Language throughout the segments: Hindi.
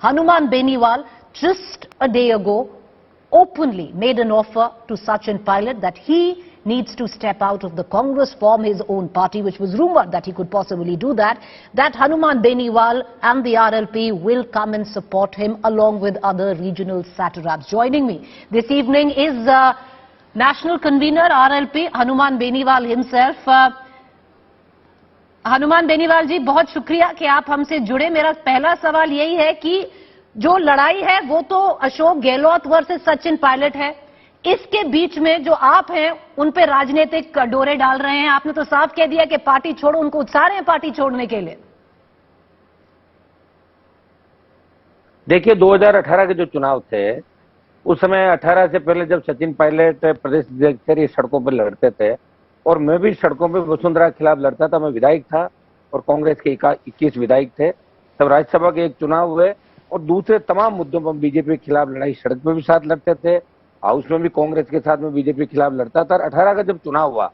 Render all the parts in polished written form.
Hanuman Beniwal, just a day ago, openly made an offer to Sachin Pilot that he needs to step out of the Congress, form his own party, which was rumored that he could possibly do that, that Hanuman Beniwal and the RLP will come and support him along with other regional satraps. Joining me this evening is National Convener RLP, Hanuman Beniwal himself. Hanuman Beniwal जी, बहुत शुक्रिया कि आप हमसे जुड़े। मेरा पहला सवाल यही है कि जो लड़ाई है वो तो अशोक गहलोत वर्सेस सचिन पायलट है, इसके बीच में जो आप हैं उन पे राजनीतिक डोरे डाल रहे हैं। आपने तो साफ कह दिया कि पार्टी छोड़ो, उनको उत्साह रहे हैं पार्टी छोड़ने के लिए। देखिए, 2018 के जो चुनाव थे उस समय 18 से पहले जब सचिन पायलट प्रदेश अध्यक्ष सड़कों पर लड़ते थे और मैं भी सड़कों पे वसुंधरा के खिलाफ लड़ता था, मैं विधायक था और कांग्रेस के 21 विधायक थे, तब राज्यसभा के एक चुनाव हुए और दूसरे तमाम मुद्दों पर बीजेपी के खिलाफ लड़ाई, सड़क पे भी साथ लड़ते थे, हाउस में भी कांग्रेस के साथ में बीजेपी के खिलाफ लड़ता था। 18 का जब चुनाव हुआ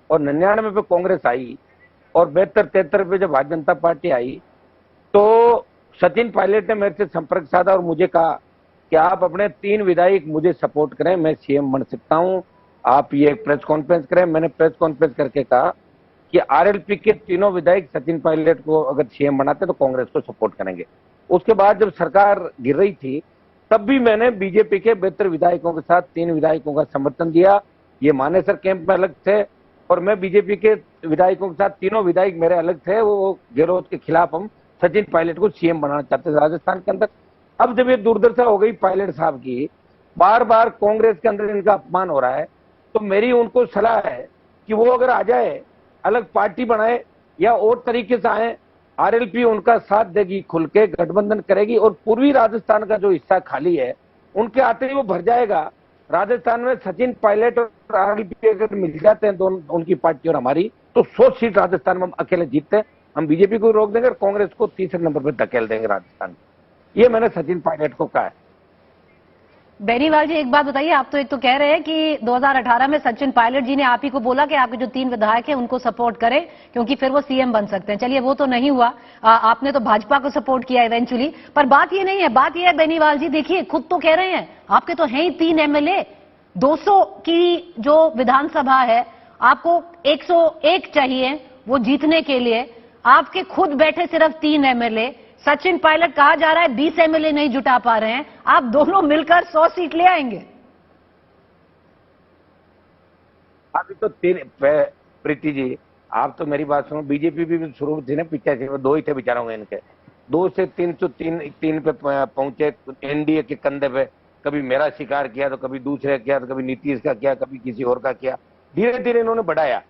और 99 पे कांग्रेस आई और 72-73 पे जब भारतीय जनता पार्टी आई तो सचिन पायलट ने मेरे से संपर्क साधा और मुझे कहा कि आप अपने 3 विधायक मुझे सपोर्ट करें, मैं सीएम बन सकता हूं, आप ये प्रेस कॉन्फ्रेंस करें। मैंने प्रेस कॉन्फ्रेंस करके कहा कि आरएलपी के तीनों विधायक सचिन पायलट को अगर सीएम बनाते तो कांग्रेस को सपोर्ट करेंगे। उसके बाद जब सरकार गिर रही थी तब भी मैंने बीजेपी के 72 विधायकों के साथ 3 विधायकों का समर्थन दिया। ये मानेसर कैंप में अलग थे और मैं बीजेपी के विधायकों के साथ, तीनों विधायक मेरे अलग थे। वो गहलोत के खिलाफ हम सचिन पायलट को सीएम बनाना चाहते थे राजस्थान के अंदर। अब जब ये दुर्दशा हो गई पायलट साहब की, बार बार कांग्रेस के अंदर इनका अपमान हो रहा है, तो मेरी उनको सलाह है कि वो अगर आ जाए, अलग पार्टी बनाए या और तरीके से आए, आरएलपी उनका साथ देगी, खुल के गठबंधन करेगी और पूर्वी राजस्थान का जो हिस्सा खाली है उनके आते ही वो भर जाएगा। राजस्थान में सचिन पायलट और आरएलपी अगर मिल जाते हैं दोनों, उनकी पार्टी और हमारी, तो 100 सीट राजस्थान में हम अकेले जीतते हैं। हम बीजेपी को रोक देंगे और कांग्रेस को तीसरे नंबर पर धकेल देंगे राजस्थान। ये मैंने सचिन पायलट को कहा है। बेनीवाल जी, एक बात बताइए, आप तो एक तो कह रहे हैं कि 2018 में सचिन पायलट जी ने आप ही को बोला कि आपके जो 3 विधायक हैं उनको सपोर्ट करें क्योंकि फिर वो सीएम बन सकते हैं। चलिए, वो तो नहीं हुआ, आपने तो भाजपा को सपोर्ट किया इवेंचुअली। पर बात ये नहीं है, बात ये है बेनीवाल जी, देखिए खुद तो कह रहे हैं, आपके तो हैं ही 3 एमएलए, 200 की जो विधानसभा है, आपको 101 चाहिए वो जीतने के लिए, आपके खुद बैठे सिर्फ 3 एमएलए, सचिन पायलट कहा जा रहा है 20 एमएलए नहीं जुटा पा रहे हैं, आप दोनों मिलकर 100 सीट ले आएंगे। अभी तो 3, प्रीति जी आप तो मेरी बात सुनो, बीजेपी भी शुरू थी ना, पीछे से 2 ही थे विचारों इनके, 2 से 3 तो 3 पे पहुंचे एनडीए के कंधे पे। कभी मेरा शिकार किया तो कभी दूसरे किया, तो कभी नीतीश का किया, कभी किसी और का किया, धीरे धीरे इन्होंने बढ़ाया।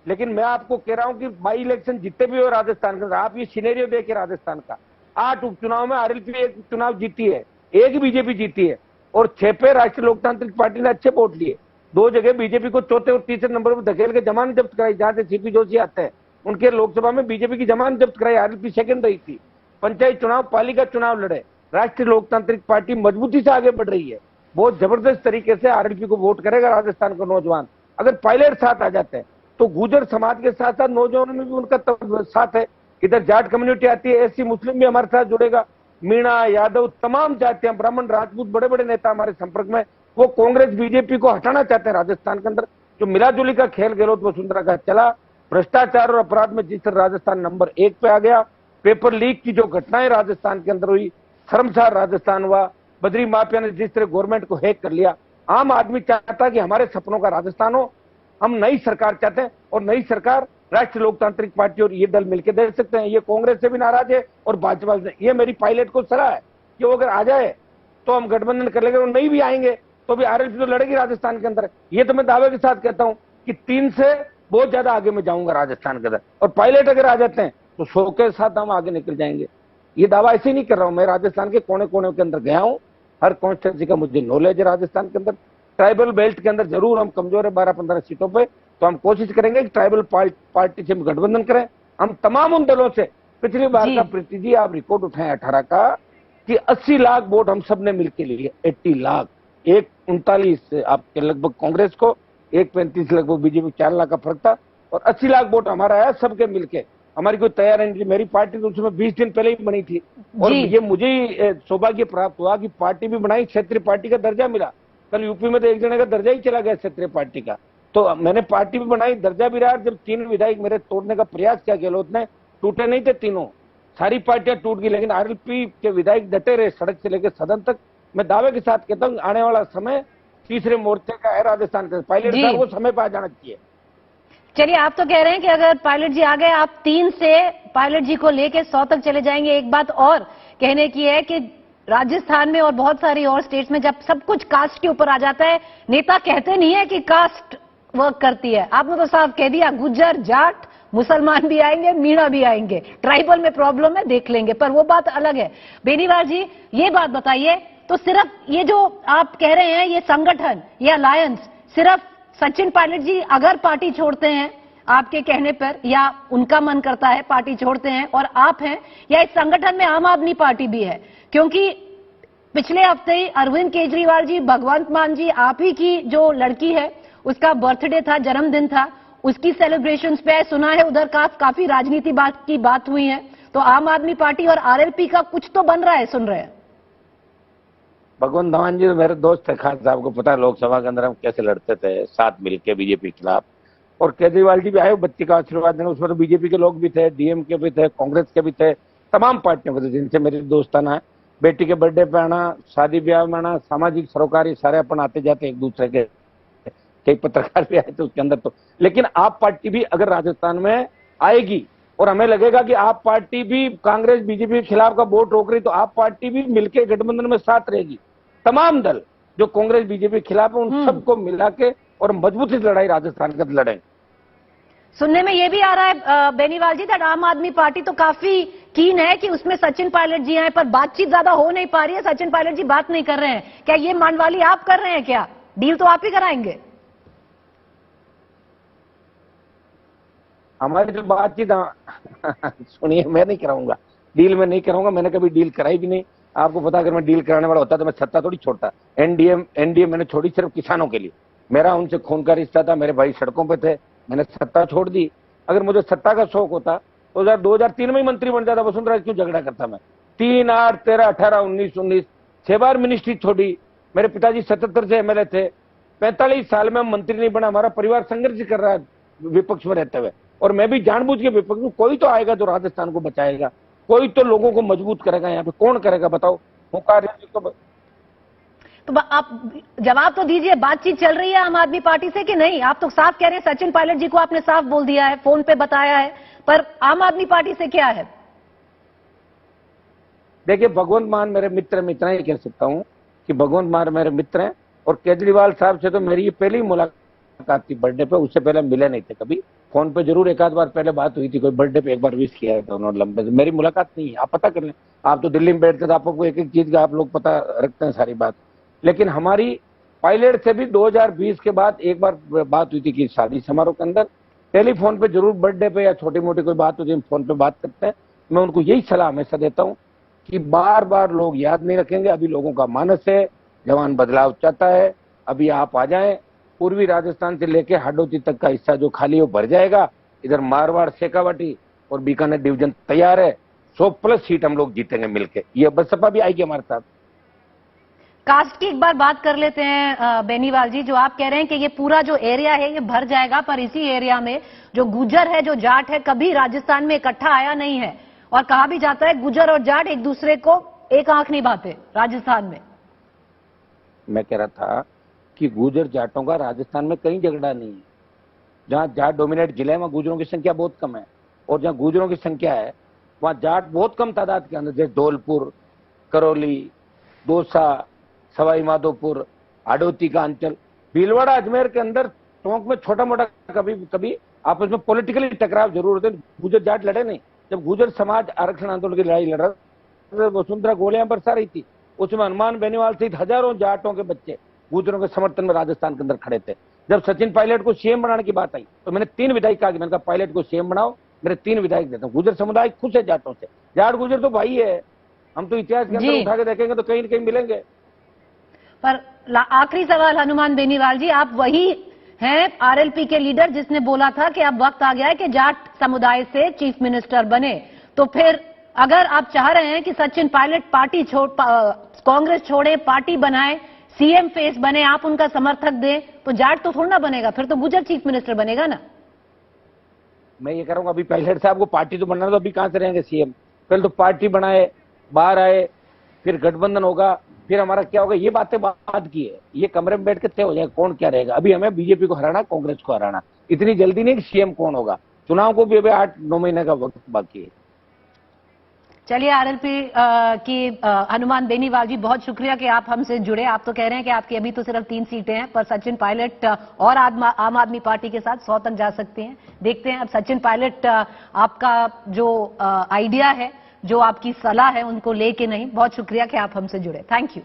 लेकिन मैं आपको कह रहा हूं कि बाई इलेक्शन जितने भी हो राजस्थान के, आप ये सिनेरियो देखिए राजस्थान का, 8 उपचुनाव में आरएलपी 1 चुनाव जीती है, 1 बीजेपी जीती है और 6 पे राष्ट्रीय लोकतांत्रिक पार्टी ने अच्छे वोट लिए। 2 जगह बीजेपी को चौथे और तीसरे नंबर पर धकेल के जमानत जब्त कराई, जहां से सीपी जोशी आते हैं उनके लोकसभा में बीजेपी की जमानत जब्त कराई, आरएलपी सेकंड रही थी। पंचायत चुनाव, पालिका चुनाव लड़े, राष्ट्रीय लोकतांत्रिक पार्टी मजबूती से आगे बढ़ रही है। बहुत जबरदस्त तरीके से आरएलपी को वोट करेगा राजस्थान का नौजवान। अगर पायलट साथ आ जाते हैं तो गुर्जर समाज के साथ साथ नौजवानों में भी उनका साथ है। इधर जाट कम्युनिटी आती है, एससी मुस्लिम भी हमारे साथ जुड़ेगा, मीणा यादव तमाम जातियां, ब्राह्मण राजपूत, बड़े बड़े नेता हमारे संपर्क में। वो कांग्रेस बीजेपी को हटाना चाहते हैं राजस्थान के अंदर। जो मिलाजुली का खेल गहलोत वसुंधरा का चला, भ्रष्टाचार और अपराध में जिस तरह राजस्थान नंबर 1 पे आ गया, पेपर लीक की जो घटनाएं राजस्थान के अंदर हुई, शर्मसार राजस्थान हुआ, बद्री माफिया ने जिस तरह गवर्नमेंट को हैक कर लिया। आम आदमी चाहता है कि हमारे सपनों का राजस्थान हो, हम नई सरकार चाहते हैं और नई सरकार राष्ट्रीय लोकतांत्रिक पार्टी और ये दल मिलकर दे सकते हैं। ये कांग्रेस से भी नाराज है और भाजपा से। ये मेरी पायलट को सलाह है कि वो अगर आ जाए तो हम गठबंधन कर लेंगे, और नहीं भी आएंगे तो भी आरएलपी तो लड़ेगी राजस्थान के अंदर। ये तो मैं दावे के साथ कहता हूं कि 3 से बहुत ज्यादा आगे मैं जाऊंगा राजस्थान के अंदर, और पायलट अगर आ जाते हैं तो 100 के साथ हम आगे निकल जाएंगे। ये दावा ऐसे नहीं कर रहा हूं, मैं राजस्थान के कोने कोने के अंदर गया हूं, हर कॉन्स्टिट्यूंसी का मुझे नॉलेज है राजस्थान के अंदर। ट्राइबल बेल्ट के अंदर जरूर हम कमजोर है 12-15 सीटों पे, तो हम कोशिश करेंगे कि ट्राइबल पार्टी से गठबंधन करें। हम तमाम उन दलों से, पिछली बार का प्रीति जी आप रिकॉर्ड उठाएं 18 का, कि 80 लाख वोट हम सब ने मिलकर लिए, 80 लाख, 139 आपके लगभग कांग्रेस को, 135 लगभग बीजेपी, 4 लाख का फर्क था, और 80 लाख वोट हमारा आया सबके मिलके। हमारी कोई तैयारी नहीं थी। मेरी पार्टी तो उसमें 20 दिन पहले ही बनी थी और ये मुझे ही सौभाग्य प्राप्त हुआ कि पार्टी भी बनाई, क्षेत्रीय पार्टी का दर्जा मिला। कल यूपी में तो एक जने का दर्जा ही चला गया क्षेत्रीय पार्टी का। तो मैंने पार्टी भी बनाई, दर्जा भी रहा। जब 3 विधायक मेरे तोड़ने का प्रयास किया गहलोत ने, टूटे नहीं थे तीनों, सारी पार्टियां टूट गई, लेकिन आरएलपी के विधायक डटे रहे सड़क से लेकर सदन तक। मैं दावे के साथ कहता हूँ आने वाला समय तीसरे मोर्चे का है राजस्थान का। पायलट साहब वो समय पर आ जाना चाहिए। चलिए, आप तो कह रहे हैं कि अगर पायलट जी आ गए, आप 3 से पायलट जी को लेके 100 तक चले जाएंगे। एक बात और कहने की है कि राजस्थान में और बहुत सारी और स्टेट्स में जब सब कुछ कास्ट के ऊपर आ जाता है, नेता कहते नहीं है कि कास्ट वर्क करती है। आपने तो साफ कह दिया, गुज्जर, जाट, मुसलमान भी आएंगे, मीणा भी आएंगे, ट्राइबल में प्रॉब्लम है, देख लेंगे। पर वो बात अलग है। बेनीवाल जी, ये बात बताइए, तो सिर्फ ये जो आप कह रहे हैं, ये संगठन, ये अलायंस सिर्फ सचिन पायलट जी अगर पार्टी छोड़ते हैं आपके कहने पर, या उनका मन करता है पार्टी छोड़ते हैं और आप हैं, या इस संगठन में आम आदमी पार्टी भी है? क्योंकि पिछले हफ्ते ही अरविंद केजरीवाल जी, भगवंत मान जी, आप ही की जो लड़की है उसका बर्थडे था, जन्मदिन था, उसकी सेलिब्रेशंस पे सुना है उधर काफी राजनीति की बात हुई है। तो आम आदमी पार्टी और आरएलपी का कुछ तो बन रहा है, सुन रहे हैं। भगवंत मान जी तो मेरे दोस्त थे, खास साहब को पता है लोकसभा के अंदर हम कैसे लड़ते थे साथ मिलके बीजेपी के खिलाफ। और केजरीवाल जी भी आए बच्ची का आशीर्वाद देने, उसमें तो बीजेपी के लोग भी थे, डीएम के भी थे, कांग्रेस के भी थे, तमाम पार्टियों के थे जिनसे मेरी दोस्ताना है। बेटी के बर्थडे पे आना, शादी ब्याह में आना, सामाजिक सरोकारी सारे अपन आते जाते एक दूसरे के, कई पत्रकार भी आए थे उसके अंदर। तो लेकिन आप पार्टी भी अगर राजस्थान में आएगी और हमें लगेगा कि आप पार्टी भी कांग्रेस बीजेपी के खिलाफ का वोट रोक रही, तो आप पार्टी भी मिलकर गठबंधन में साथ रहेगी। तमाम दल जो कांग्रेस बीजेपी के खिलाफ है उन सबको मिला के और मजबूती से लड़ाई राजस्थान का लड़ेंगे। सुनने में यह भी आ रहा है बेनीवाल जी, दैट आम आदमी पार्टी तो काफी कीन है कि उसमें सचिन पायलट जी आए, पर बातचीत ज्यादा हो नहीं पा रही है, सचिन पायलट जी बात नहीं कर रहे हैं। क्या ये मानवाली आप कर रहे हैं? क्या डील तो आप ही कराएंगे? हमारी जो बातचीत सुनिए, मैं नहीं कराऊंगा डील, में नहीं कराऊंगा, मैंने कभी डील कराई भी नहीं। आपको पता, अगर मैं डील कराने वाला होता तो मैं सत्ता थोड़ी छोड़ता। एनडीए मैंने छोड़ी सिर्फ किसानों के लिए, मेरा उनसे खून का रिश्ता था, मेरे भाई सड़कों पे थे, मैंने सत्ता छोड़ दी। अगर मुझे सत्ता का शौक होता तो 2003 में ही मंत्री बन जाता। वसुंधरा क्यों झगड़ा करता मैं? 3, 8, 13, 18, 19, 6 बार मिनिस्ट्री छोड़ी। मेरे पिताजी 77 से एमएलए थे, 45 साल में हम मंत्री नहीं बना। हमारा परिवार संघर्ष कर रहा है विपक्ष में रहते हुए, और मैं भी जानबूझ के विपक्ष में। कोई तो आएगा जो राजस्थान को बचाएगा, कोई तो लोगों को मजबूत करेगा। यहाँ पे कौन करेगा बताओ? तो आप जवाब तो दीजिए, बातचीत चल रही है आम आदमी पार्टी से कि नहीं? आप तो साफ कह रहे हैं, सचिन पायलट जी को आपने साफ बोल दिया है, फोन पे बताया है, पर आम आदमी पार्टी से क्या है? देखिए, भगवंत मान मेरे मित्र, मैं इतना ही कह सकता हूँ कि भगवंत मान मेरे मित्र हैं। और केजरीवाल साहब से तो मेरी ये पहली मुलाकात थी बर्थडे पे, उससे पहले मिले नहीं थे कभी। फोन पे जरूर एक आध बार पहले बात हुई थी, कोई बर्थडे पे एक बार विश किया था उन्होंने लंबे से। मेरी मुलाकात नहीं है, आप पता कर लें। आप तो दिल्ली में बैठते थे, आपको एक एक चीज का आप लोग पता रखते हैं सारी बात। लेकिन हमारी पायलट से भी 2020 के बाद एक बार बात हुई थी कि शादी समारोह के अंदर टेलीफोन पे जरूर, बर्थडे पे या छोटी मोटी कोई बात होती है फोन पे बात करते हैं। मैं उनको यही सलाह हमेशा देता हूँ कि बार बार लोग याद नहीं रखेंगे। अभी लोगों का मानस है, जवान बदलाव चाहता है। अभी आप आ जाएं, पूर्वी राजस्थान से लेके हाडोती तक का हिस्सा जो खाली है वो भर जाएगा। इधर मारवाड़, शेखावाटी और बीकानेर डिवीजन तैयार है। 100+ सीट हम लोग जीतेंगे मिलके। ये बसपा भी आएगी हमारे साथ। कास्ट की एक बार बात कर लेते हैं बेनीवाल जी, जो आप कह रहे हैं कि ये पूरा जो एरिया है ये भर जाएगा, पर इसी एरिया में जो गुज्जर है, जो जाट है, कभी राजस्थान में इकट्ठा आया नहीं है। और कहा भी जाता है गुज्जर और जाट एक दूसरे को एक आंख नहीं भाते राजस्थान में। मैं कह रहा था कि गुज्जर जाटों का राजस्थान में कहीं झगड़ा नहीं है। जहां जाट डोमिनेट जिले हैं वहां गुज्जरों की संख्या बहुत कम है, और जहां गुज्जरों की संख्या है वहां जाट बहुत कम तादाद के अंदर, जैसे धौलपुर, करौली, दौसा, सवाई माधोपुर, हाडोती का अंचल, भीलवाड़ा, अजमेर के अंदर टोंक में छोटा मोटा कभी कभी आपस में पॉलिटिकली टकराव जरूर होते। गुज्जर जाट लड़े नहीं। जब गुज्जर समाज आरक्षण आंदोलन की लड़ाई लड़ रहा, वसुंधरा गोलियां बरसा रही थी, उसमें हनुमान बेनीवाल सहित हजारों जाटों के बच्चे गुज्जरों के समर्थन में राजस्थान के अंदर खड़े थे। जब सचिन पायलट को सीएम बनाने की बात आई तो मैंने 3 विधायक कहा कि मैंने कहा पायलट को सीएम बनाओ, मेरे 3 विधायक देता हूँ। गुज्जर समुदाय खुश है जाटों से। जाट गुज्जर तो भाई है, हम तो इतिहास के अंदर उठा के देखेंगे तो कहीं न कहीं मिलेंगे। पर आखिरी सवाल हनुमान बेनीवाल जी, आप वही हैं आरएलपी के लीडर, जिसने बोला था कि अब वक्त आ गया है कि जाट समुदाय से चीफ मिनिस्टर बने। तो फिर अगर आप चाह रहे हैं कि सचिन पायलट पार्टी कांग्रेस छोड़े, पार्टी बनाए, सीएम फेस बने, आप उनका समर्थक दें, तो जाट तो थोड़ा ना बनेगा, फिर तो गुजर चीफ मिनिस्टर बनेगा ना। मैं ये कह रहा हूँ अभी पायलट साहब को पार्टी तो बनना, तो अभी कहां से रहेंगे सीएम? पहले तो पार्टी बनाए, बाहर आए, फिर गठबंधन होगा, फिर हमारा क्या होगा, ये बातें बाद की है। ये कमरे में बैठ के तय हो जाएगा कौन क्या रहेगा। अभी हमें बीजेपी को हराना, कांग्रेस को हराना, इतनी जल्दी नहीं कि सीएम कौन होगा। चुनाव को भी अभी 8-9 महीने का वक्त बाकी है। चलिए, आरएलपी की हनुमान बेनीवाल जी, बहुत शुक्रिया कि आप हमसे जुड़े। आप तो कह रहे हैं कि आपकी अभी तो सिर्फ 3 सीटें हैं, पर सचिन पायलट और आम आदमी पार्टी के साथ 100 तक जा सकती हैं। देखते हैं अब सचिन पायलट आपका जो आइडिया है, जो आपकी सलाह है, उनको लेके नहीं। बहुत शुक्रिया कि आप हमसे जुड़े। Thank you.